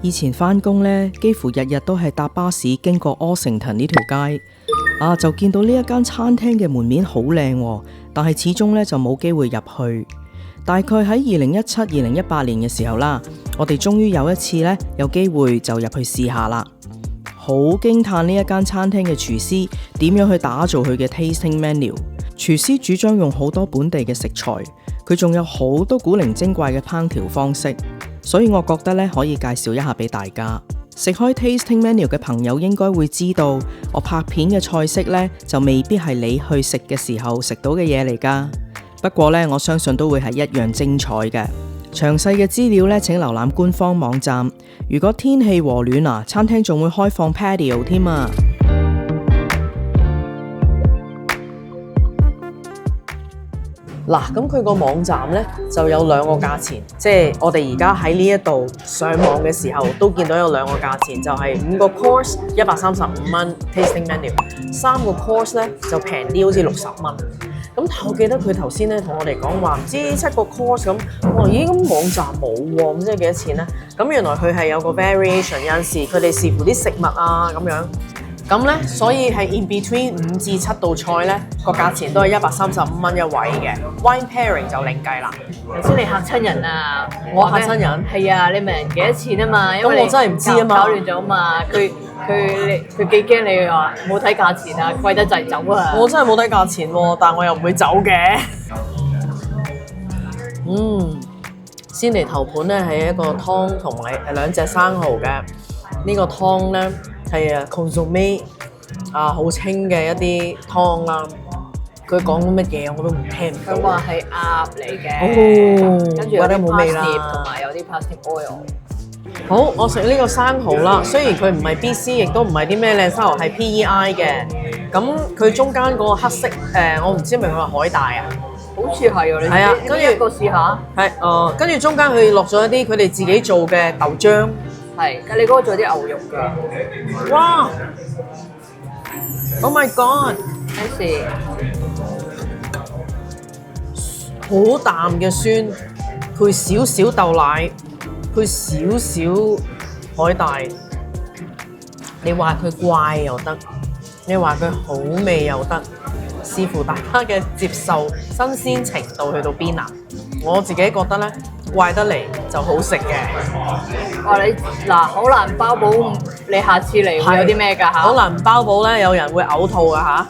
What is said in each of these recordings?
以前返工呢，幾乎日日都係搭巴士經過柯城頓呢條街，就見到呢一間餐廳嘅門面好靚，但係始終呢就冇機會入去。大概喺2017、2018年嘅時候啦，我哋終於有一次呢，有機會就入去試下啦。好驚嘆呢一間餐廳嘅廚師點樣去打造佢嘅 tasting menu。廚師主張用好多本地嘅食材，佢仲有好多古靈精怪嘅烹調方式，所以我覺得咧可以介紹一下俾大家。食開 tasting menu 嘅朋友應該會知道，我拍片嘅菜式咧就未必係你去食嘅時候食到嘅嘢嚟㗎。不過咧，我相信都會係一樣精彩嘅。詳細嘅資料咧，請瀏覽官方網站。如果天氣和暖餐廳仲會開放 patio 添啊！嗱，咁佢個網站咧就有兩個價錢，即係我哋而家喺呢一度上網嘅時候都見到有兩個價錢，就係5個 course 135蚊 tasting menu，3個 course 咧就平啲，好似60蚊。咁我記得佢頭先咧同我哋講話唔知7個 course 咁，我話咦咁網站冇喎，咁即係幾多錢咧？咁原來佢係有個 variation， 有陣時佢哋視乎啲食物咁樣。咁咧，所以係 in between 5至7道菜咧，個價錢都係135蚊一位嘅。Wine pairing 就另計啦。頭先你嚇親人啊！我嚇親人？係啊，你問人幾多錢啊嘛？因為咁我真係唔知啊嘛，搞亂咗啊嘛。佢幾驚你話冇睇價錢啊，貴得滯走啊！我真係冇睇價錢喎，但我又唔會走嘅。先嚟頭盤咧係一個湯同埋2隻生蠔嘅。呢個湯咧係consommé好清嘅一啲湯啦。佢講乜嘢我都唔聽唔到。佢話係鴨嚟嘅，跟住有啲冇味啦，同埋有啲 parsnip oil。好，我食呢個生蠔啦。雖然佢唔係 BC， 亦都唔係啲咩靚生蠔，係 PEI 嘅。咁佢中間嗰個黑色我唔知係咪佢話海帶啊？好似係啊，你係啊，跟住一個試下。係跟住中間佢落咗一啲佢哋自己做嘅豆漿。係，你嗰個做啲牛肉㗎。哇 ！Oh my god！ 咩事？好淡嘅酸，配少少豆奶，配少少海帶。你話佢怪又得，你話佢好味又得，視乎大家嘅接受新鮮程度去到邊啊！我自己覺得咧，怪得嚟就好食嘅。哇！你嗱好難包保你下次嚟會有啲咩㗎嚇？好難包保咧，有人會嘔吐㗎嚇。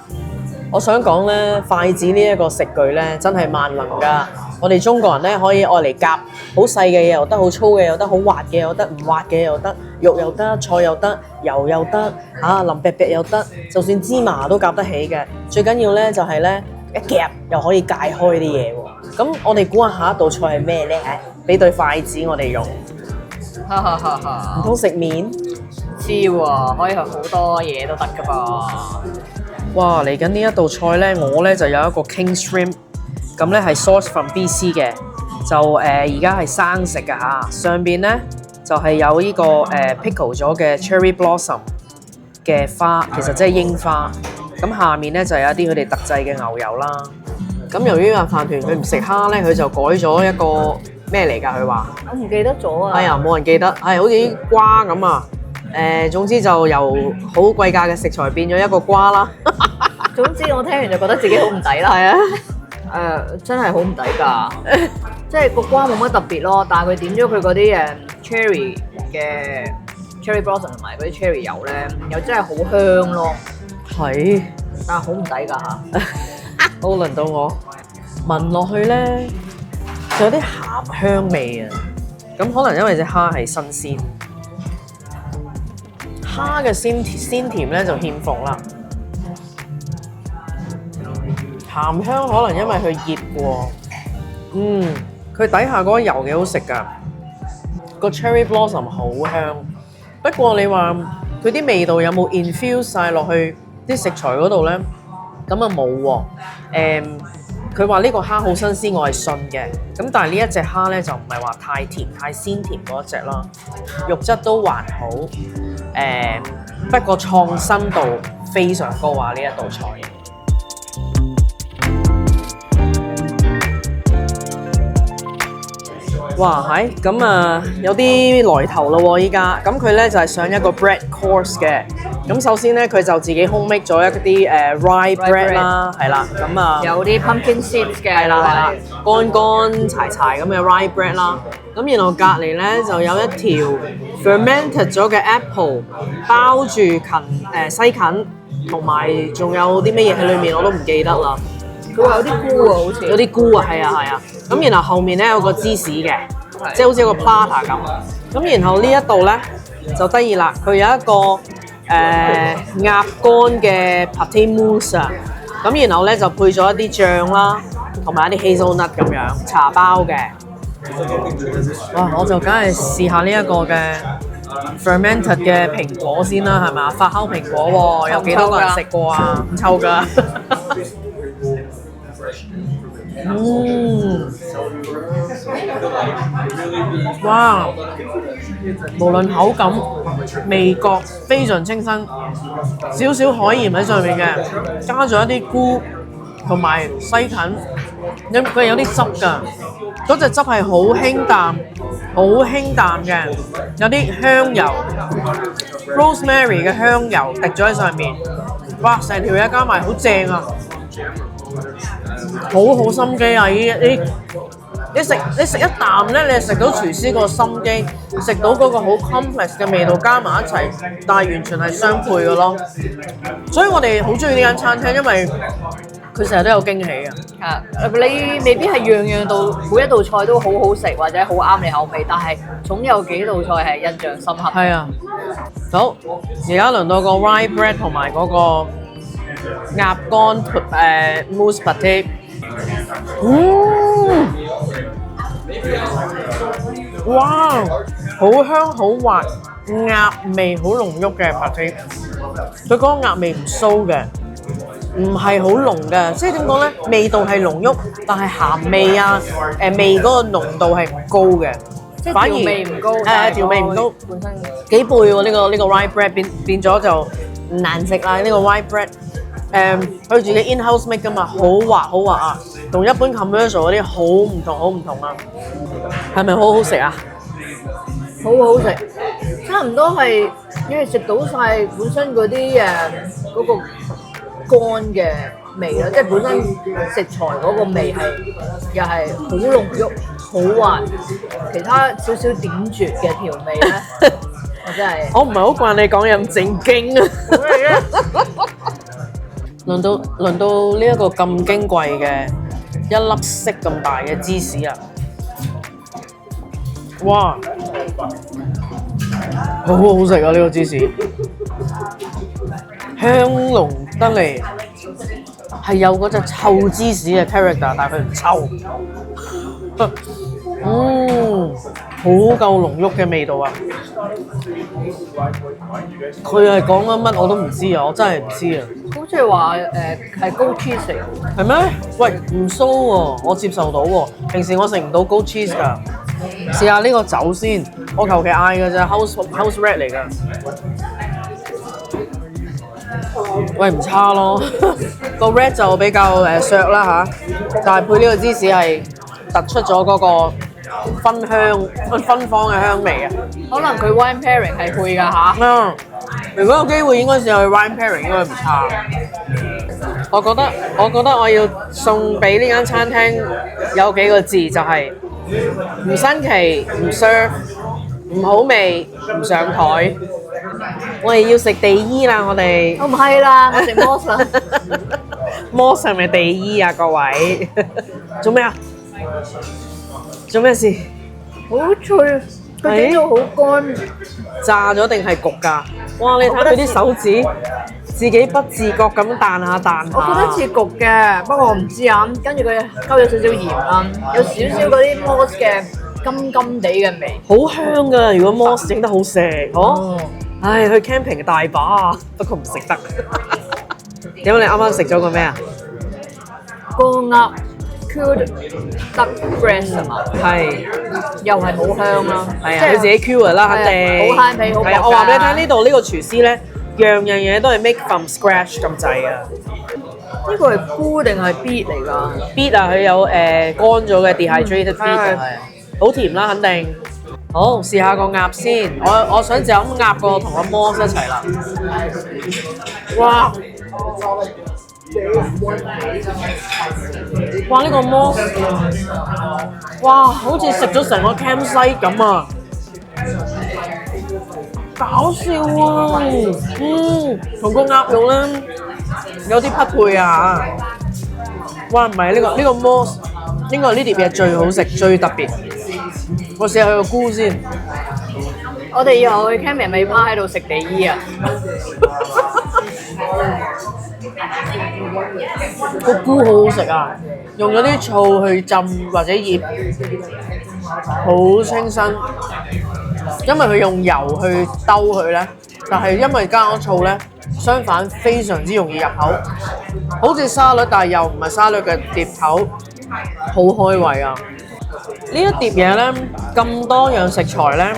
我想講咧，筷子呢一個食具咧，真係萬能㗎。我哋中國人咧可以愛嚟夾好細嘅嘢又得，好粗嘅又得，好滑嘅又得，唔滑嘅又得，肉又得，菜又得，油又得，腍啤啤又得，就算芝麻都夾得起嘅。最緊要咧就係咧一夾又可以解開啲嘢喎。咁我哋估下一道菜係咩咧？俾對筷子我哋用。唔通食麵？知喎，可以係好多嘢都得㗎噃。哇！嚟緊呢一道菜咧，我咧就有一個 King Shrimp， 咁咧係 source from BC 嘅，就而家係生食㗎嚇。上邊咧就係有呢個pickle 咗嘅 cherry blossom 嘅花，其實即係櫻花。咁下面咧就有一啲佢哋特製嘅牛油啦。咁由於飯團佢唔食蝦咧，佢就改咗一個咩嚟㗎？佢話我唔記得咗啊！哎呀，冇人記得，係好似啲瓜咁啊！總之就由好貴價嘅食材變咗一個瓜啦。總之我聽完就覺得自己好唔抵啦。係啊，真係好唔抵㗎。即係個瓜冇乜特別咯，但係佢點咗佢嗰啲cherry 嘅 cherry blossom 同埋嗰啲 cherry 油咧，又真係好香咯。係，但係好唔抵㗎嚇。好，輪到我聞落去咧，就有啲鹹香味啊！咁可能因為隻蝦係新鮮，蝦嘅鮮甜咧就欠奉啦。鹹香可能因為佢熱喎，佢底下嗰個油幾好食㗎，個 cherry blossom 好香。不過你話佢啲味道有冇 infuse 晒落去啲食材嗰度咧？咁啊冇喎。佢話呢個蝦好新鮮，我係信嘅。咁但係呢一隻蝦咧就唔係話太甜、太鮮甜嗰一隻啦，肉質都還好。不過創新度非常高啊！呢一道菜。哇，係咁啊，有啲來頭咯喎！依家咁佢咧就係上一個 bread course 嘅。咁首先咧，佢就自己 home make 咗一啲rye bread 啦，係啦。咁啊，有啲 pumpkin seeds 嘅，係啦，乾乾柴柴咁嘅 rye bread 啦。咁然後隔離咧就有一條 fermented 咗嘅 apple 包住西芹，同埋仲有啲咩嘢喺裏面我都唔記得啦。佢話有啲菇啊，好似有啲菇啊，係啊係啊。咁然後後面咧有個芝士嘅，即係好似一個 platter 咁。咁然後呢一度咧就得意啦，佢有一個鴨肝嘅 pate mousse 啊。咁然後咧就配咗一啲醬啦，同埋一啲 hazelnut 咁樣茶包嘅。哇！我就梗係試下呢一個嘅 fermented 嘅蘋果先啦，係咪？發酵蘋果喎，有幾多個人食過啊？唔臭㗎。哇！無論口感、味覺非常清新，少少海鹽喺上面嘅，加咗一啲菇同埋西芹，佢有啲汁㗎，嗰隻汁係好輕淡，好輕淡嘅，有啲香油 rosemary 嘅香油滴咗喺上面，哇！成條嘢加埋好正啊！好心機啊！你食一啖咧，你係食到廚師個心機，食到嗰個好 complex 嘅味道加埋一齊，但係完全係相配嘅咯。所以我哋好中意呢間餐廳，因為佢成日都有驚喜啊！你未必係樣樣道每一道菜都好好食或者好啱你口味，但係總有幾道菜係印象深刻。係啊，好，而家輪到個 rye bread 同埋嗰個鴨肝mousse pate。哇，好香好滑，鴨味好濃郁嘅 pate，佢嗰個鴨味唔騷嘅，唔係好濃嘅，即係點講咧？味道係濃郁，但係鹹味啊味嗰個濃度係唔高嘅，即係反而調味唔高，調味唔高，本身幾倍喎呢個 rye bread 變咗就唔難食啦呢個 rye bread。佢自己 in-house make 噶嘛，好滑啊，同一般 commercial 嗰啲好唔同啊，係咪好好食啊？好好食，差唔多係因為食到晒本身嗰啲嗰個乾嘅味啦，即係本身食材嗰個味係又係好濃郁、好滑，其他少少點綴嘅調味咧，我真係我唔係好慣你講嘢咁正經啊！輪到呢一個咁矜貴嘅一粒色咁大嘅芝士啊！哇，好好食啊！呢個芝士香濃得嚟，係有嗰隻臭芝士嘅 character，但係佢唔臭。好夠濃郁嘅味道啊！佢係講緊乜我都唔知啊，我真係唔知啊。好似話係高 cheese 嚟喎。係咩？喂，唔騷喎，我接受到喎。平時我食唔到 goat cheese 㗎。試下呢個酒先，我求其嗌㗎咋 ，house red 嚟㗎。喂，唔差咯，個 red 就比較削啦嚇，但係配呢個芝士係突出咗嗰個芬芳嘅香味啊！可能佢 wine pairing 係配㗎嚇。如果有機會應該試下去 wine pairing 應該唔差。我覺得我要送俾呢間餐廳有幾個字就係唔新奇、唔 serve、唔好味、唔上台。我哋要食地衣啦，我哋。我唔係啦，我食 Moss 啦。Moss 係咪地衣啊？各位做咩啊？做咩事？好脆，佢整到好乾。炸咗定係焗㗎？哇！你睇佢啲手指，自己不自覺咁彈下彈下。我覺得似焗嘅，不過我唔知啊。跟住佢溝咗少少鹽啦，有少少嗰啲 Moss 嘅甘甘地嘅味。好香㗎！如果 Moss 整得好食，嗬。唉，去 camping 大把啊，不過唔食得。點解你啱啱食咗個咩啊？個鴨 cured duck breast 啊嘛，係，又係好香啦。係啊，佢自己 cure 啦，肯定。好慳皮，好薄㗎。係啊，我話俾你聽，呢度呢個廚師咧，樣嘢都係 make from scratch 咁滯啊。呢個係菇定係 beet 嚟㗎 beet 啊，佢有乾咗嘅 dehydrated beet 係。好甜啦，肯定。好，試下個鴨先。我想就咁鴨個同個摩斯一齊啦。哇！哇！呢個摩斯，哇，好似食咗成個 campsite 咁啊！搞笑啊！同個鴨肉咧有啲匹配啊！哇，唔係呢個摩斯，應該係呢碟嘢最好食、最特別。我試下佢個菇先。我哋以後去 camping 咪趴喺度食地衣啊！個菇好好食啊！用咗啲醋去浸或者醃，好清新。因為佢用油去兜佢咧，但係因為加咗醋咧，相反非常之容易入口，好似沙律，但係又唔係沙律嘅碟頭，好開胃啊！呢一碟嘢咧，咁多樣食材咧，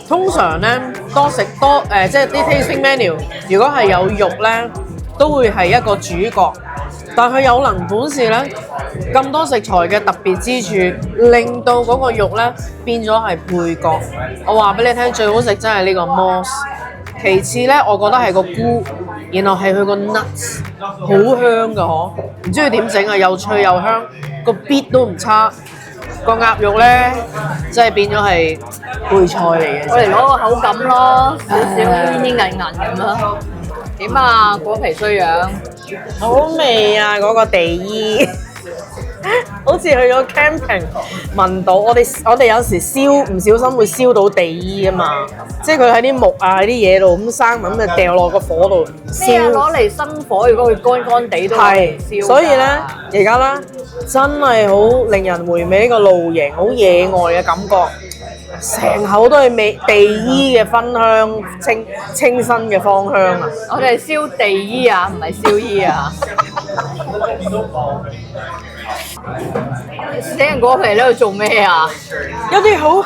通常咧即係啲 tasting menu， 如果係有肉咧，都會係一個主角。但佢有能本事咧，咁多食材嘅特別之處，令到嗰個肉咧變咗係配角。我話俾你聽，最好食真係呢個 moss。其次咧，我覺得係個菇，然後係佢個 nuts， 好香㗎嗬。唔知佢點整啊，又脆又香，個 beat 都唔差。個鴨肉咧，真係變咗係配菜嚟嘅。我嚟攞個口感咯，少少煙煙韌韌咁咯。點啊？果皮衰樣，好味啊！嗰個地衣，好似去咗 camping 聞到。我哋有時唔小心會燒到地衣啊嘛，即係佢喺啲木啊喺啲嘢度咁生咁就掉落個火度咩啊？燒。攞嚟生火，如果佢乾乾地都係，燒。所以咧而家咧真係好令人回味呢個露營，好野外嘅感覺。成口都係味地衣嘅芬香，清新嘅芳香啊！我哋係燒地衣啊，唔係燒衣啊！死人果皮喺度做咩啊？有啲好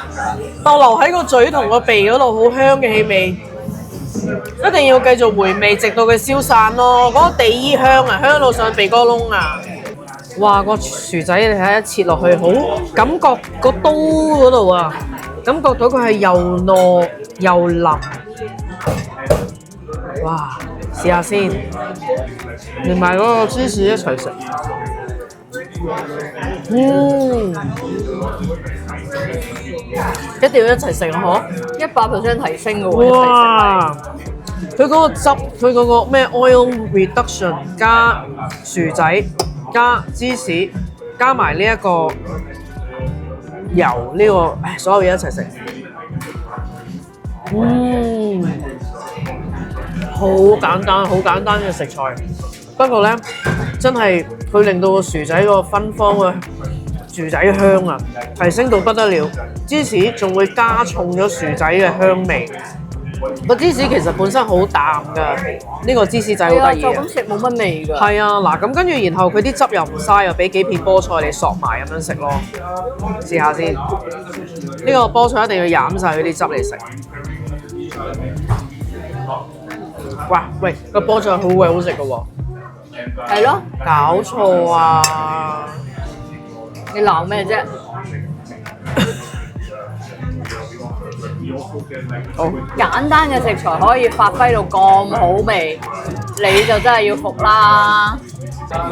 逗留喺個嘴同個鼻嗰度，好香嘅氣味，一定要繼續回味，直到佢消散咯。嗰、個地衣香啊，香到上鼻哥窿啊！哇！個薯仔你睇下切落去，好感覺個刀嗰度啊，感覺到佢係又糯又腍。哇！試下先，連埋嗰個芝士一齊食。一定要一齊食咯，嗬！100% 提升嘅喎，哇！佢嗰個汁，佢嗰個咩 oil reduction 加薯仔加芝士加埋呢一個油，呢個所有嘢一齊食。好簡單，好簡單嘅食材。不過咧，真係佢令到個薯仔個芬芳嘅薯仔香啊，提升到不得了。芝士仲會加重咗薯仔嘅香味。個芝士其實本身好淡㗎，呢個芝士仔好得意就咁嘅。食冇乜味㗎。係啊，嗱咁跟住，然後佢啲汁又唔嘥，又俾幾片菠菜你索埋咁樣食咯。試下先，呢個菠菜一定要飲晒佢啲汁嚟食。哇，喂，個菠菜好鬼好食㗎喎！係咯，搞錯啊！你鬧咩啫？好，簡單嘅食材可以發揮到咁好味，你就真係要服啦！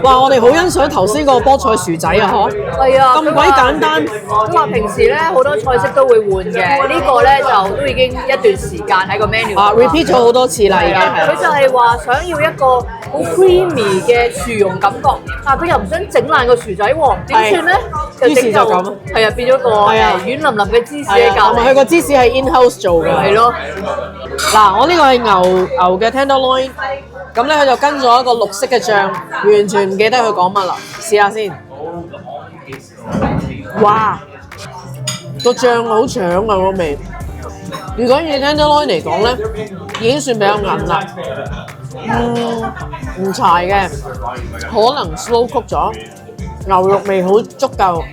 哇！我哋好欣賞頭先個菠菜薯仔啊，嗬！係啊，咁鬼簡單。佢話平時咧好多菜式都會換嘅，呢個咧就都已經一段時間喺個 menu 啊，repeat 咗好多次啦，已經佢係。就係話想要一個好 creamy 嘅薯蓉感覺，但係佢又唔想整爛個薯仔喎，點算咧？於是就咁係啊，變咗個係啊軟腍腍嘅芝士係啊，喺隔同埋佢離，個芝士係 in-house 做嘅。係咯，嗱，我呢個係牛嘅 tenderloin，咁咧佢就跟咗一個綠色嘅醬，完全唔記得佢講乜啦。試下先。哇！個醬好搶啊個味。如果以 tenderloin 嚟講咧，已經算比較韌啦。唔柴嘅，可能 slow cook 咗，牛肉味好足夠。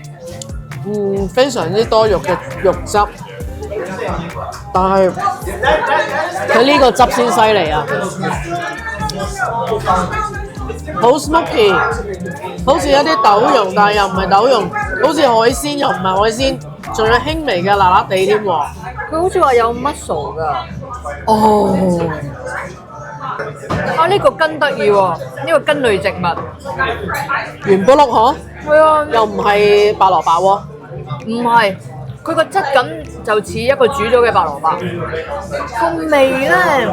非常之多肉嘅肉汁，但係佢呢個汁先犀利啊！好 smoky，好似一啲豆蓉，但係又唔係豆蓉，好似海鮮又唔係海鮮，仲有輕微嘅辣辣地添喎。佢好似話有 mussel 㗎。哦，啊，呢個根得意喎，呢個根類植物。圓卜碌嗬，係啊，又唔係白蘿蔔喎。唔係，佢個質感就似一個煮咗嘅白蘿蔔。個味咧，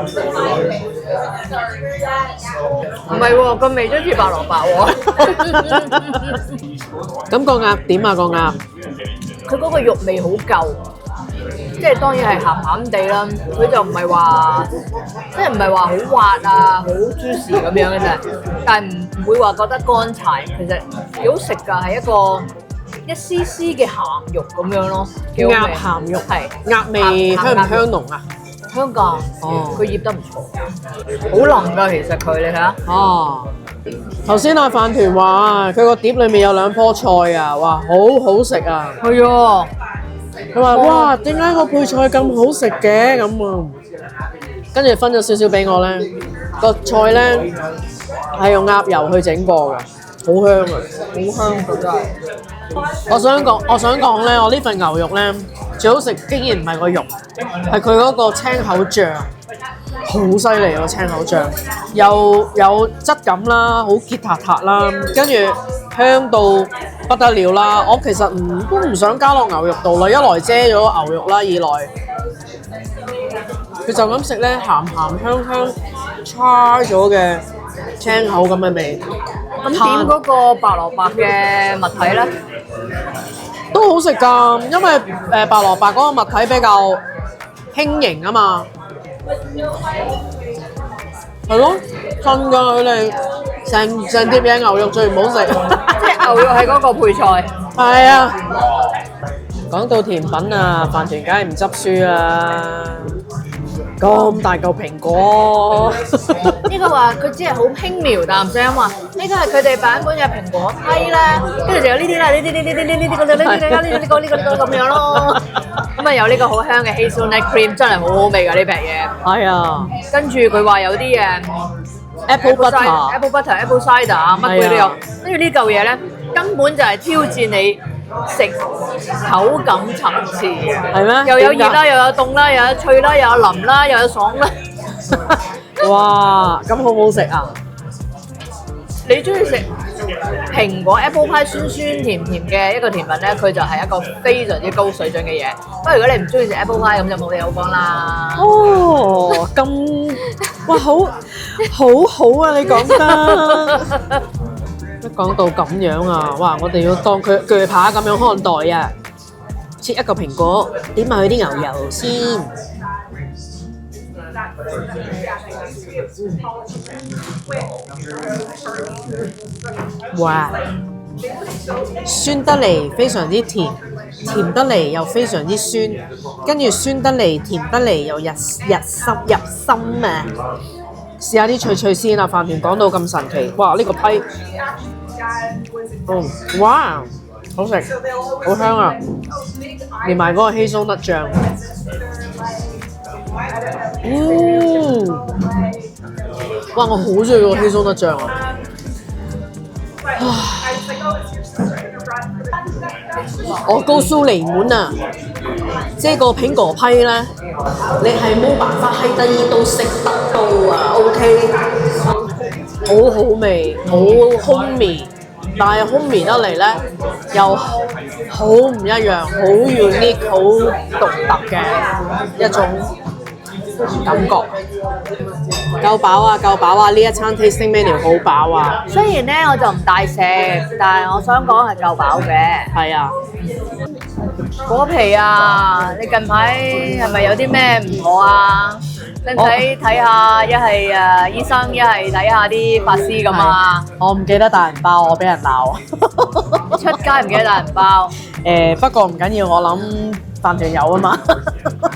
唔係喎，個味都似白蘿蔔喎。咁個鴨點啊？個鴨佢嗰個肉味好夠，即係當然係鹹鹹地啦。佢就唔係話，即係唔係話好滑啊，好 juicy 咁樣嘅啫。但係唔會話覺得乾柴，其實幾好食㗎，係一個一絲絲嘅鹹肉咁樣咯。幾好味鴨鹹肉係鴨味香唔香濃啊？香港，哦佢醃得唔錯，好腍㗎其實佢，你睇下。哦，頭先阿飯團話佢個碟裏面有2棵菜啊，哇，好好食啊！係啊，佢話：哇，點解個配菜咁好食嘅咁啊？跟住分咗少少俾我咧，個菜咧係用鴨油去整過㗎，好香啊！好香㗎真係。我想講咧，我呢份牛肉咧最好食，竟然唔係個肉，係佢嗰個青口醬，好犀利個青口醬，又有質感啦，好結塔塔啦，跟住香到不得了啦！我其實都唔想加落牛肉度啦，一來遮咗牛肉啦，二來佢就咁食咧，鹹鹹香香叉咗嘅青口咁嘅味。咁點嗰個白蘿蔔嘅物體咧？都好食㗎，因為白蘿蔔嗰個物體比較輕盈啊嘛，係咯，真㗎佢哋成碟嘢牛肉最唔好食，即係牛肉係嗰個配菜。係啊。講到甜品啊，飯團梗係唔執輸啦，咁大嚿蘋果，呢個話佢只係好輕描淡寫話，呢個係佢哋版本嘅蘋果批啦，跟住就有呢啲啦，呢個咁樣咯。咁啊有呢個好香嘅 hazelnut cream，真係好好味㗎呢瓶嘢。係啊跟住佢話有啲，apple butter， apple butter、apple cider 啊，乜鬼都有。跟住呢嚿嘢咧，根本就係挑戰你食口感層次嘅。係咩？又有熱啦，又有凍啦，又有脆啦，又有腍啦，又有爽啦。哇，咁好唔好食啊？你中意食蘋果 apple pie 酸酸甜甜嘅一個甜品咧，佢就係一個非常之高水準嘅嘢。不過如果你唔中意食 apple pie 咁就冇理好講啦。哦，咁哇，好好啊！你講得一講到咁樣啊，哇！我哋要當佢鋸扒咁樣看待啊！切一個蘋果，點埋佢啲牛油先。哇！酸得嚟非常之甜，甜得嚟又非常之酸，跟住酸得嚟甜得嚟又入心啊！試下啲脆脆先啊！飯團講到咁神奇，哇！呢個批，哇，好食，好香啊！連埋嗰個希松特醬，哇！我好中意個希松特醬啊！我告訴你們啊，這個蘋果批咧，你係冇辦法喺第二度食得到啊 ，OK？ 好好味，好 homey，但係 homey得嚟咧，又好唔一樣，好 unique， 好獨特嘅一種感覺。夠飽啊，夠飽啊！呢一餐 tasting menu 好飽啊！雖然咧我就唔大食，但係我想講係夠飽嘅。係啊，果皮啊，你近排係咪有啲咩唔妥啊？使唔使睇下？一係醫生，一係睇下啲法師咁啊？我唔記得帶銀包，我俾人鬧。出街唔記得帶銀包。不過唔緊要，我諗飯團有啊嘛。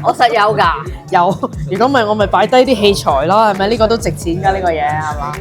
我實有㗎。有，如果唔係我咪擺低啲器材咯，係咪？呢個都值錢㗎，呢個嘢係嘛？